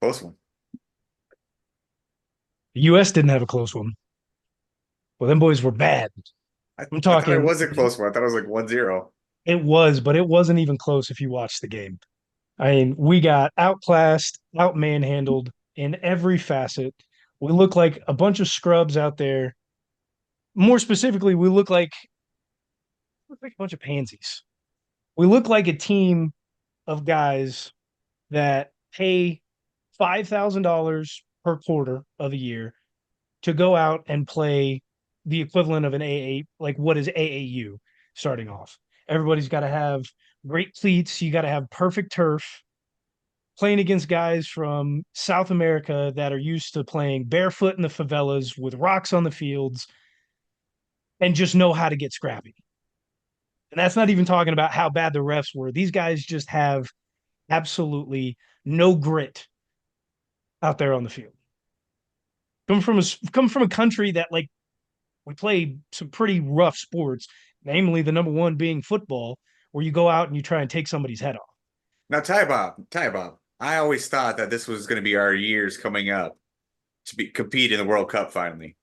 Close one. The U.S. didn't have a close one. Well, them boys were bad. I, I'm I thought it talking, was a close one. I thought it was like 1-0. it was, but it wasn't even close if you watched the game. I mean, we got outclassed, out manhandled in every facet. We look like a bunch of scrubs out there. More specifically, we look like a bunch of pansies. We look like a team of guys that pay $5,000 per quarter of a year to go out and play the equivalent of an AA, like what is AAU starting off. Everybody's got to have great cleats. You got to have perfect turf. Playing against guys from South America that are used to playing barefoot in the favelas with rocks on the fields and just know how to get scrappy. And that's not even talking about how bad the refs were. These guys just have absolutely no grit out there on the field. Come from a country that like we play some pretty rough sports, namely the number one being football, where you go out and you try and take somebody's head off. Now, Ty Bob. I always thought that this was going to be our years coming up to compete in the World Cup finally.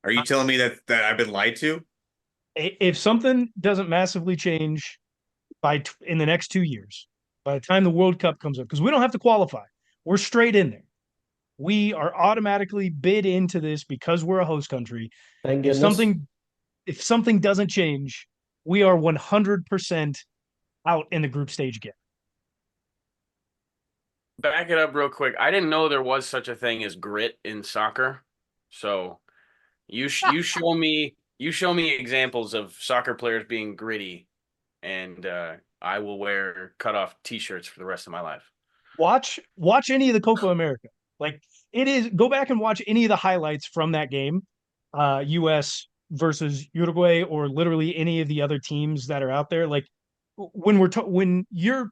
Are you telling me that I've been lied to? If something doesn't massively change in the next 2 years, by the time the World Cup comes up, because we don't have to qualify, we're straight in there. We are automatically bid into this because we're a host country. Thank If goodness. something if something doesn't change, we are 100% out in the group stage again. Back it up real quick. I didn't know there was such a thing as grit in soccer. So you show me examples of soccer players being gritty, and I will wear cut off T-shirts for the rest of my life. Watch any of the Copa America. Like it is go back and watch any of the highlights from that game, US versus Uruguay or literally any of the other teams that are out there. Like when you're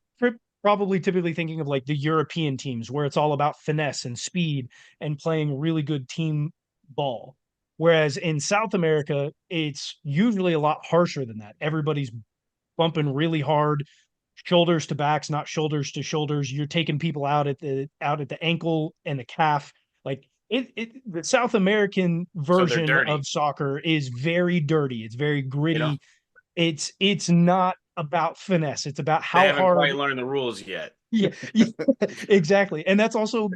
probably typically thinking of like the European teams where it's all about finesse and speed and playing really good team ball. Whereas in South America, it's usually a lot harsher than that. Everybody's bumping really hard, shoulders to backs, not shoulders to shoulders. You're taking people out at the ankle and the calf. Like the South American So they're version of dirty. soccer is very dirty. It's very You know, gritty. It's not about finesse. It's about they how haven't quite hard. learned the rules yet. Yeah, yeah, exactly. And that's also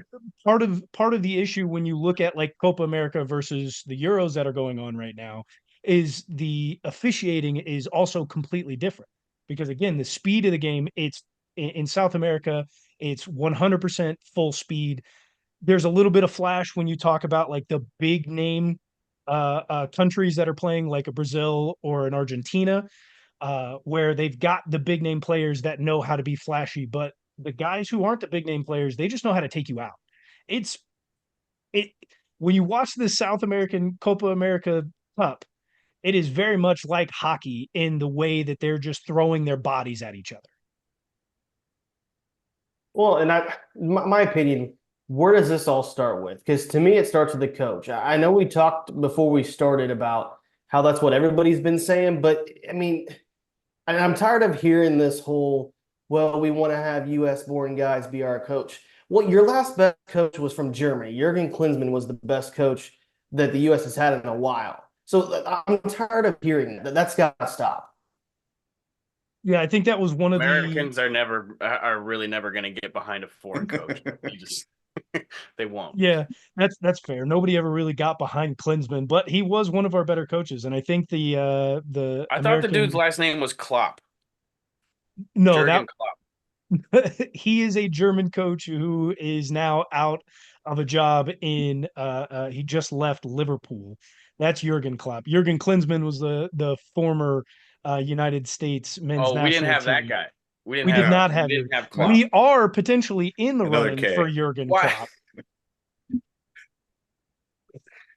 part of the issue when you look at like Copa America versus the Euros that are going on right now is the officiating is also completely different because again, the speed of the game, it's in South America, it's 100% full speed. There's a little bit of flash when you talk about like the big name countries that are playing like a Brazil or an Argentina where they've got the big name players that know how to be flashy, but the guys who aren't the big name players, they just know how to take you out. It's it when you watch the South American Copa America Cup, it is very much like hockey in the way that they're just throwing their bodies at each other. Well, and my opinion, where does this all start with? Because to me, it starts with the coach. I know we talked before we started about how that's what everybody's been saying, but I mean, and I'm tired of hearing this whole, well, we want to have US born guys be our coach. Well, your last best coach was from Germany. Jurgen Klinsmann was the best coach that the US has had in a while. So I'm tired of hearing that. That's got to stop. Yeah, I think that was one of the Americans are really never going to get behind a foreign coach. You just they won't. yeah, that's fair. Nobody ever really got behind Klinsman, but he was one of our better coaches, and I think the I thought the dude's American last name was Klopp. no that Jurgen Klopp. he is a German coach who is now out of a job in he just left Liverpool. That's Jurgen Klopp. Jurgen Klinsmann was the former United States men's Oh, we didn't national have that team. guy. We didn't We did have No, not we have Jurgen. didn't have Klopp. We are potentially in the another running for K. Jurgen Why? Klopp.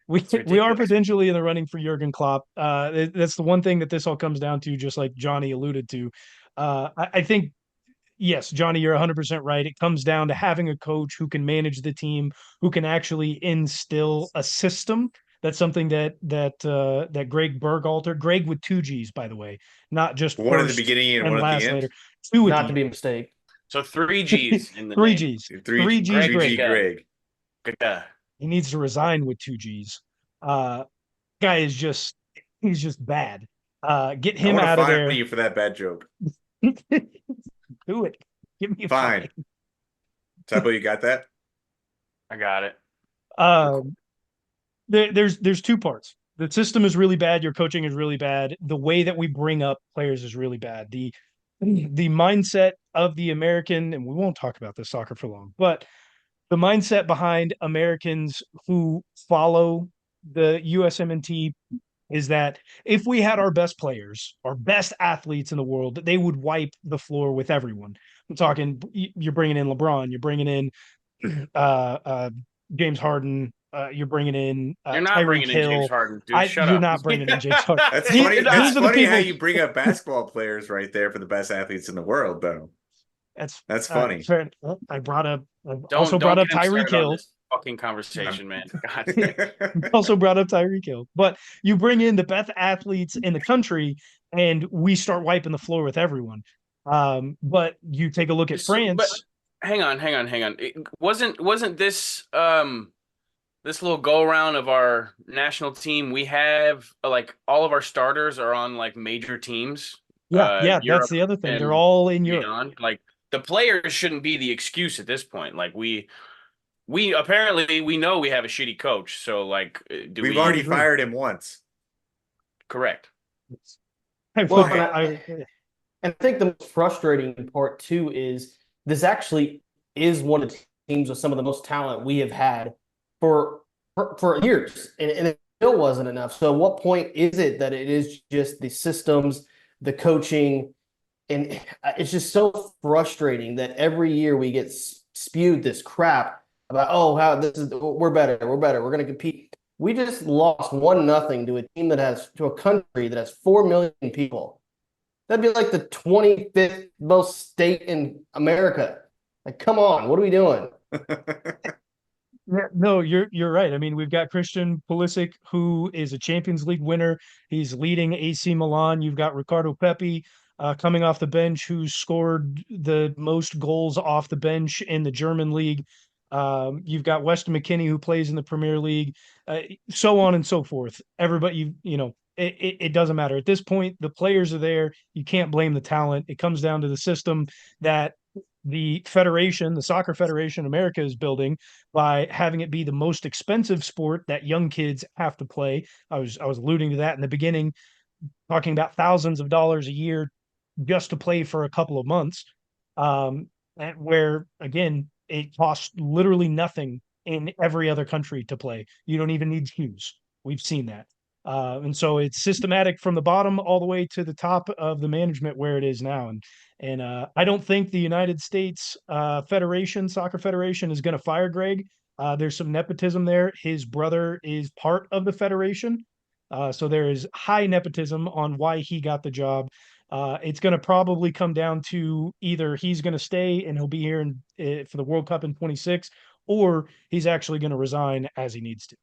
We It's we are ridiculous. potentially in the running for Jurgen Klopp. That's the one thing that this all comes down to, just like Johnny alluded to. I think yes, Johnny, you're 100% right. It comes down to having a coach who can manage the team, who can actually instill a system. That's something that Greg Bergalter, Greg with two G's, by the way, not just One at the first beginning and and one at the last end. later, two at Not the to end. be mistaken. So 3 G's in the Three name. G's. Three, Three G's, Greg G Greg. Greg. He needs to resign with 2 G's. Guy is he's just bad. Get I him want to out of fire there. you for that bad joke. Do it. Give me a Fine. Typo, you got that? I got it. There's two parts. The system is really bad. Your coaching is really bad. The way that we bring up players is really bad. The mindset of the American, and we won't talk about this soccer for long, but the mindset behind Americans who follow the USMNT is that if we had our best players, our best athletes in the world, they would wipe the floor with everyone. I'm talking, you're bringing in LeBron, you're bringing in James Harden, you're bringing in You're not Tyreek bringing in James Hill. Harden, dude. Shut You're up. not bringing in James Harden. That's These- funny. You're That's these are the funny how people- you bring up basketball players right there for the best athletes in the world, though. That's funny. Fair. Well, I brought up. Don't Also brought up get him Tyreek started on Hill. this fucking conversation, man. God. Also brought up Tyreek Hill. But you bring in the best athletes in the country, and we start wiping the floor with everyone. But you take a look at France. But hang on. Wasn't this this little go around of our national team? We have like all of our starters are on like major teams. Yeah, Europe that's the other thing. They're and all in Europe. beyond. Like the players shouldn't be the excuse at this point. Like we apparently we know we have a shitty coach. So like, We've already fired him once. Correct. Well, and I think the most frustrating part too is this actually is one of the teams with some of the most talent we have had for years, and it still wasn't enough. So, at what point is it that it is just the systems, the coaching, and it's just so frustrating that every year we get spewed this crap about, oh, how this is we're better, we're going to compete. We just lost 1-0 to a team to a country that has 4 million people. That'd be like the 25th most state in America. Like, come on, what are we doing? Yeah, no, you're right. I mean, we've got Christian Pulisic, who is a Champions League winner. He's leading AC Milan. You've got Ricardo Pepi coming off the bench, who scored the most goals off the bench in the German league. You've got Weston McKennie, who plays in the Premier League, so on and so forth. Everybody, it doesn't matter. At this point, the players are there. You can't blame the talent. It comes down to the system that the federation, the soccer federation America is building by having it be the most expensive sport that young kids have to play. I was alluding to that in the beginning, talking about thousands of dollars a year just to play for a couple of months. Where again, it costs literally nothing in every other country to play. You don't even need shoes. We've seen that. And so it's systematic from the bottom all the way to the top of the management where it is now. And I don't think the United States Soccer Federation is going to fire Greg. There's some nepotism there. His brother is part of the federation. So there is high nepotism on why he got the job. It's going to probably come down to either he's going to stay and he'll be here for the World Cup in 26, or he's actually going to resign as he needs to.